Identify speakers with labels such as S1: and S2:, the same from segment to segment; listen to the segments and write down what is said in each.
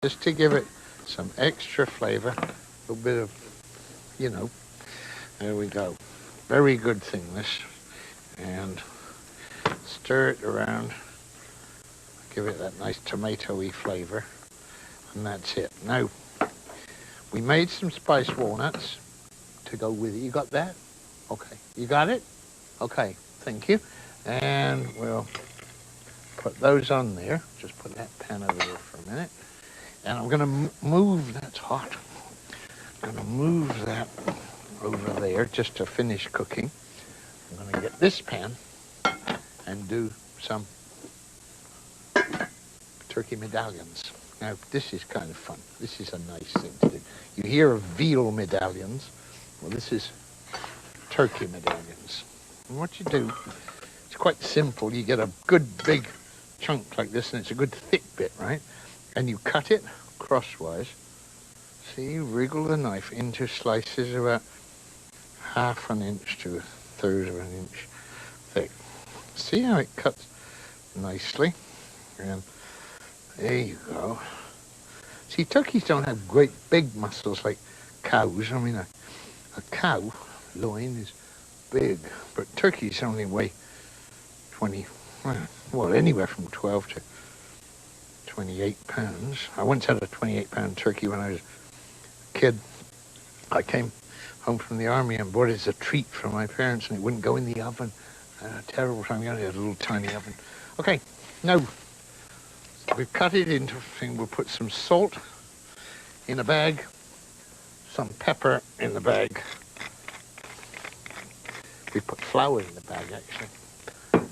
S1: just to give it some extra flavor. A little bit of, you know, there we go. Very good thing, this. And stir it around. Give it that nice tomatoey flavor. And that's it. Now, we made some spiced walnuts to go with it. You got that? Okay. You got it? Okay. Thank you. And we'll put those on there. Just put that pan over there for a minute. And I'm going to move, that's hot. I'm going to move that over there just to finish cooking. I'm going to get this pan and do some turkey medallions. Now, this is kind of fun. This is a nice thing to do. You hear of veal medallions. Well, this is turkey medallions. And what you do, it's quite simple. You get a good big chunk like this, and it's a good thick bit, right? And you cut it crosswise. See, you wriggle the knife into slices about 1/2 inch to 1/3 of an inch thick. See how it cuts nicely? And there you go. See, turkeys don't have great big muscles like cows. I mean, a cow loin is big, but turkeys only weigh 20, well, anywhere from 12 to 28 pounds. I once had a 28-pound turkey when I was a kid. I came home from the army and bought it as a treat from my parents, and it wouldn't go in the oven. A terrible time. We only had a little tiny oven. Okay, now we've cut it into a thing. We'll put some salt in a bag, some pepper in the bag. We put flour in the bag, actually.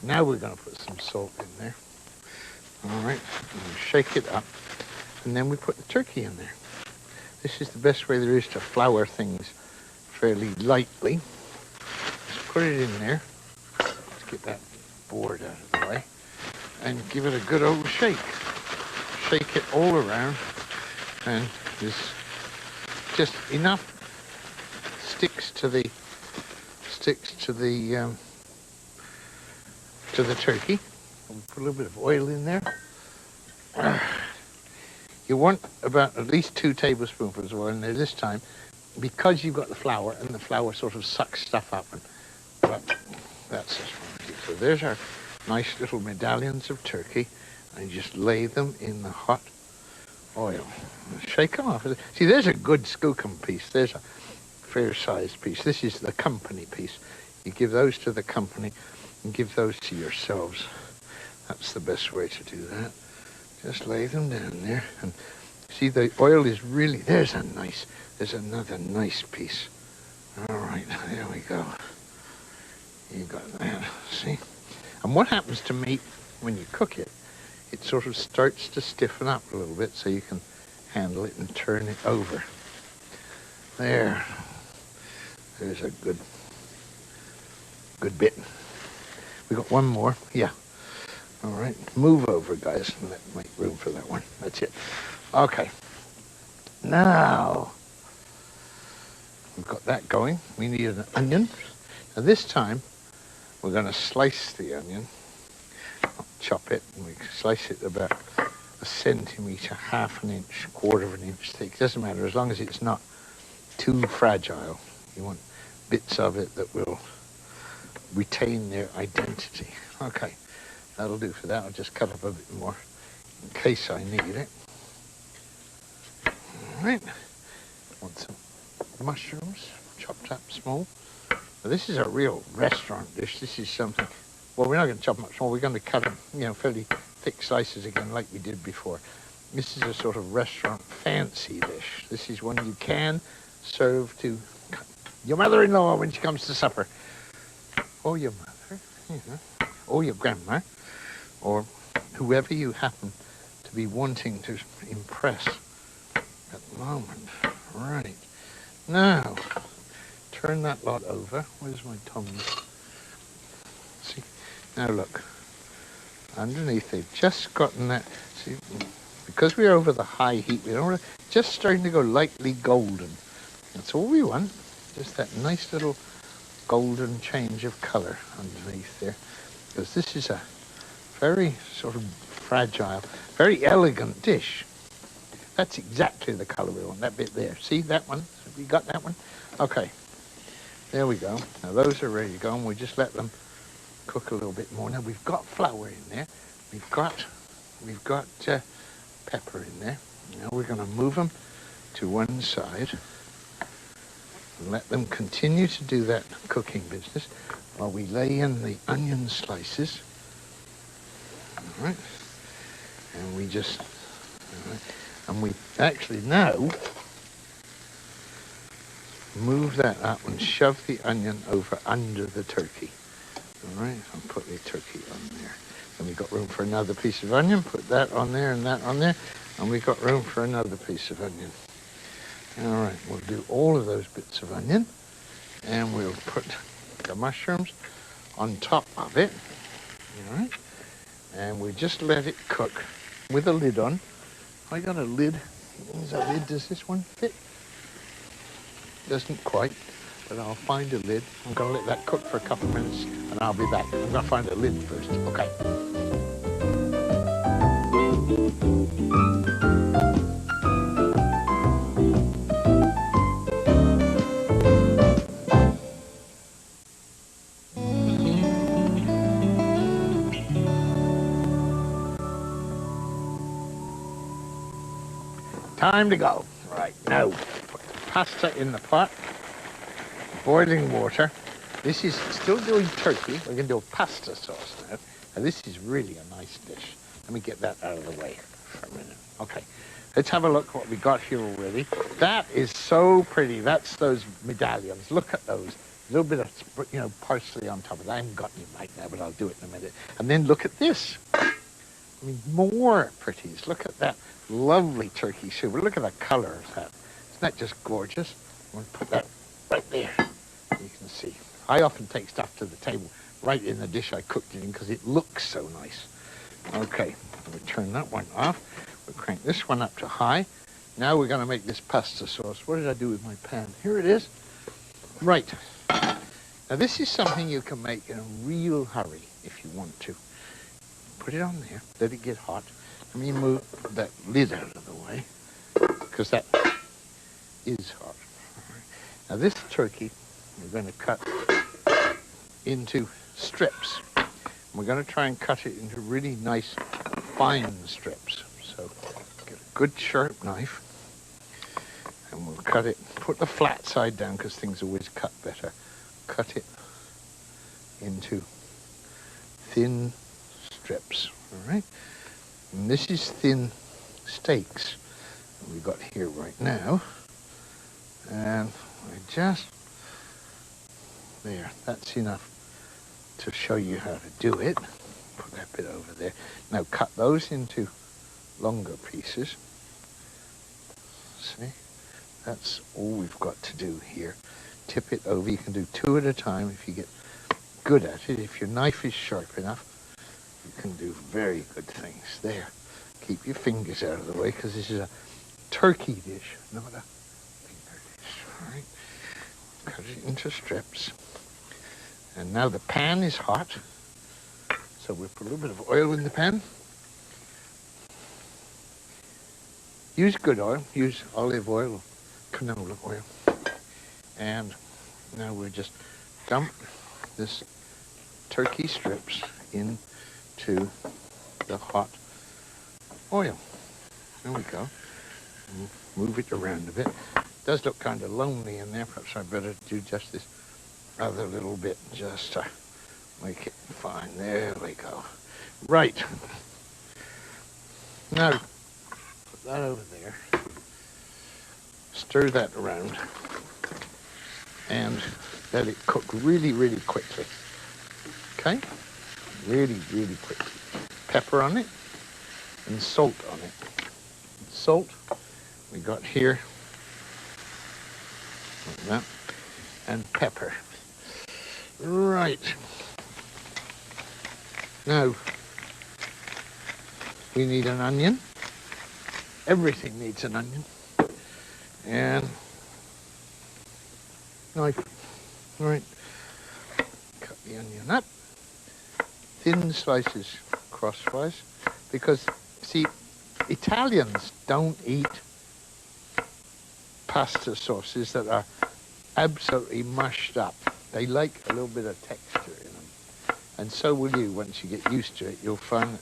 S1: Now we're going to put some salt in there. All right, and we shake it up, and then we put the turkey in there. This is the best way there is to flour things fairly lightly. Just put it in there. Let's get that board out of the way. And give it a good old shake. Shake it all around, and there's just enough sticks to the turkey. We'll put a little bit of oil in there. You want about at least 2 tablespoonfuls of oil in there this time, because you've got the flour, and the flour sort of sucks stuff up. But that's just fine. So there's our nice little medallions of turkey, and you just lay them in the hot oil. Shake them off. See, there's a good skookum piece. There's a fair-sized piece. This is the company piece. You give those to the company and give those to yourselves. That's the best way to do that. Just lay them down there, and see, the oil is really, there's another nice piece. All right, there we go. You got that, see? And what happens to meat when you cook it, it sort of starts to stiffen up a little bit so you can handle it and turn it over. There's a good bit. We got one more, yeah. All right, move over, guys, and make room for that one. That's it. Okay. Now, we've got that going. We need an onion. Now this time, we're going to slice the onion, not chop it, and we slice it about 1 centimetre, 1/2 inch, 1/4 inch thick. Doesn't matter, as long as it's not too fragile. You want bits of it that will retain their identity. Okay. That'll do for that. I'll just cut up a bit more in case I need it. All right. Want some mushrooms, chopped up small. Now, this is a real restaurant dish. This is something, well, we're not going to chop much more. We're going to cut them, fairly thick slices again like we did before. This is a sort of restaurant fancy dish. This is one you can serve to your mother-in-law when she comes to supper. Or your mother, or your grandma, or whoever you happen to be wanting to impress at the moment. Right. Now, turn that lot over. Where's my tongs? See? Now look. Underneath, they've just gotten that. See, because we're over the high heat, we don't want to, just starting to go lightly golden. That's all we want. Just that nice little golden change of color underneath there. Because this is a very sort of fragile, very elegant dish. That's exactly the color we want, that bit there. See that one? Have you got that one? Okay, there we go. Now those are ready to go, and we just let them cook a little bit more. Now we've got flour in there. We've got pepper in there. Now we're going to move them to one side and let them continue to do that cooking business while we lay in the onion slices. All right. And we just, all right. And we actually now move that up and shove the onion over under the turkey. All right, I'll put the turkey on there. Then we've got room for another piece of onion. Put that on there and that on there. And we've got room for another piece of onion. All right, we'll do all of those bits of onion. And we'll put the mushrooms on top of it. All right. And we just let it cook with a lid on. I got a lid. Is that lid? Does this one fit? Doesn't quite, but I'll find a lid. I'm going to let that cook for a couple of minutes and I'll be back. I'm going to find a lid first. Okay. Time to go. Right, now put the pasta in the pot. Boiling water. This is still doing turkey. We're going to do a pasta sauce now. Now this is really a nice dish. Let me get that out of the way for a minute. Okay, let's have a look what we got here already. That is so pretty. That's those medallions. Look at those. A little bit of, you know, parsley on top of that. I haven't got any right now, but I'll do it in a minute. And then look at this. I mean, more pretties. Look at that lovely turkey soup. Look at the color of that. Isn't that just gorgeous? I'm going to put that right there. You can see. I often take stuff to the table right in the dish I cooked it in because it looks so nice. Okay, we'll turn that one off. We'll crank this one up to high. Now we're going to make this pasta sauce. What did I do with my pan? Here it is. Right. Now this is something you can make in a real hurry if you want to. Put it on there. Let it get hot. Let me move that lid out of the way because that is hot. All right. Now this turkey we're going to cut into strips. We're going to try and cut it into really nice fine strips. So get a good sharp knife and we'll cut it, put the flat side down because things always cut better. Cut it into thin strips, all right? And this is thin steaks that we've got here right now. And I just, there, that's enough to show you how to do it. Put that bit over there. Now cut those into longer pieces. See, that's all we've got to do here. Tip it over. You can do two at a time if you get good at it. If your knife is sharp enough, you can do very good things. There. Keep your fingers out of the way because this is a turkey dish, not a finger dish. All right. Cut it into strips. And now the pan is hot. So we'll put a little bit of oil in the pan. Use good oil. Use olive oil or canola oil. And now we'll just dump this turkey strips into the hot oil. There we go. Move it around a bit. It does look kind of lonely in there. Perhaps I better do just this other little bit just to make it fine. There we go. Right. Now, put that over there. Stir that around. And let it cook really, really quickly. Okay? Really, really quickly. Pepper on it and salt on it. Salt we got here, like that, and pepper. Right. Now, we need an onion. Everything needs an onion. And knife. All right. Cut the onion up. Thin slices crosswise. Because, see, Italians don't eat pasta sauces that are absolutely mushed up. They like a little bit of texture in them. And so will you once you get used to it. You'll find that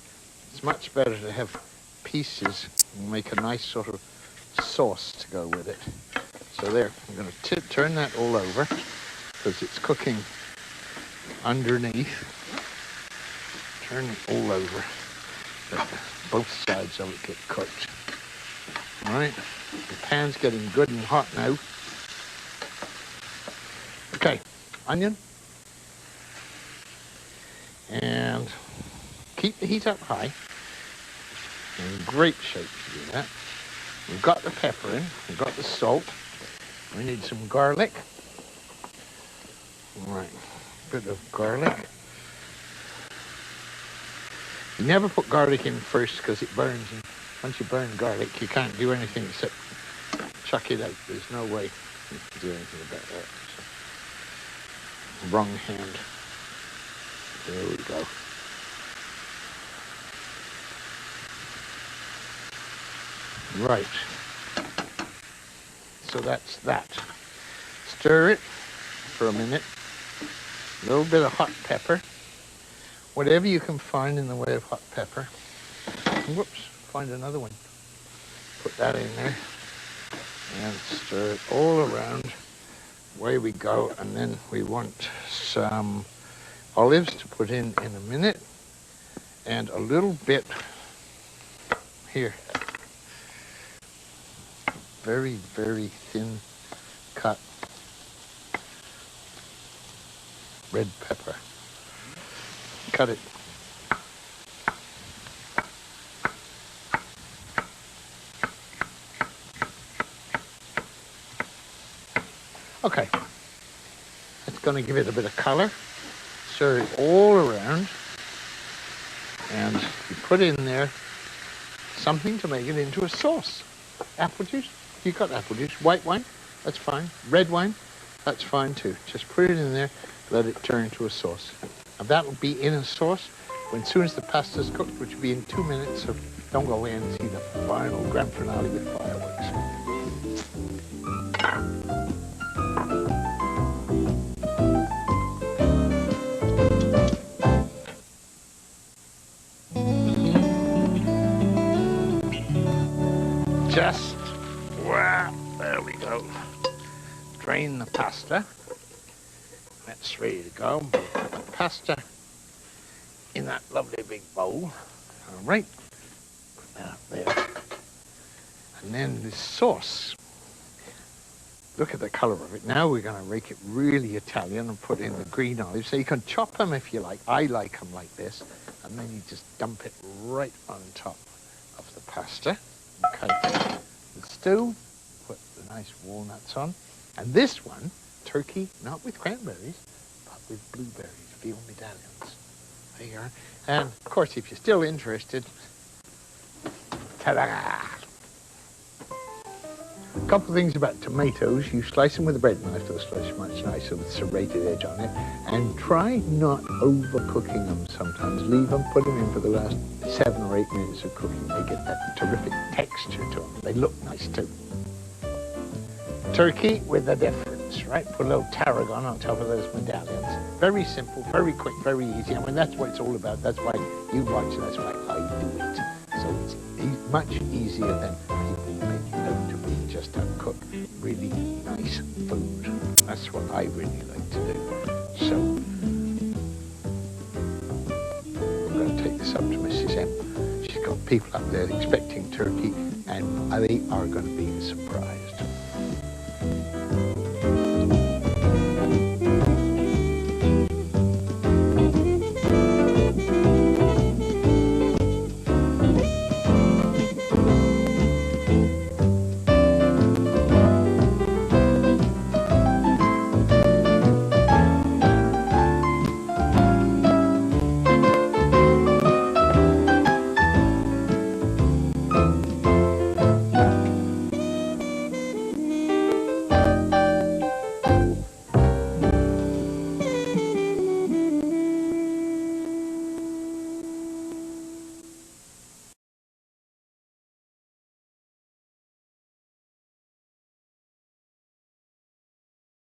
S1: it's much better to have pieces and make a nice sort of sauce to go with it. So there, I'm going to turn that all over because it's cooking underneath. Turn it all over. Let both sides of it get cooked. All right, the pan's getting good and hot now. Okay, onion. And keep the heat up high. In great shape to do that. We've got the pepper in, we've got the salt. We need some garlic. All right, bit of garlic. You never put garlic in first because it burns, and once you burn garlic, you can't do anything except chuck it out. There's no way you can do anything about that. So, wrong hand. There we go. Right. So that's that. Stir it for a minute. A little bit of hot pepper. Whatever you can find in the way of hot pepper. Whoops, find another one. Put that in there. And stir it all around. Away we go. And then we want some olives to put in a minute. And a little bit here. Very, very thin cut red pepper. Cut it. Okay. It's going to give it a bit of color. Stir it all around. And you put in there something to make it into a sauce. Apple juice. You got apple juice. White wine, that's fine. Red wine, that's fine too. Just put it in there, let it turn into a sauce. And that'll be in a sauce as soon as the pasta's cooked, which will be in 2 minutes. So don't go away and see the final grand finale with fireworks. Just, wow, there we go. Drain the pasta. That's ready to go. Put the pasta in that lovely big bowl. All right, put that up there. And then this sauce. Look at the color of it. Now we're going to make it really Italian and put in the green olives. So you can chop them if you like. I like them like this. And then you just dump it right on top of the pasta. Okay, the stew, put the nice walnuts on. And this one, turkey, not with cranberries, but with blueberries, veal medallions. There you are. And of course, if you're still interested, ta-da! A couple of things about tomatoes. You slice them with a bread knife, they'll slice much nicer with serrated edge on it. And try not overcooking them sometimes. Leave them, put them in for the last 7 or 8 minutes of cooking. They get that terrific texture to them. They look nice too. Turkey with a difference, right? Put a little tarragon on top of those medallions. Very simple, very quick, very easy. I mean, that's what it's all about. That's why you watch it. That's why I do it. So it's much easier than people make out to be, just to cook really nice food. That's what I really like to do. So I'm going to take this up to Mrs. M. She's got people up there expecting turkey, and they are going to be surprised.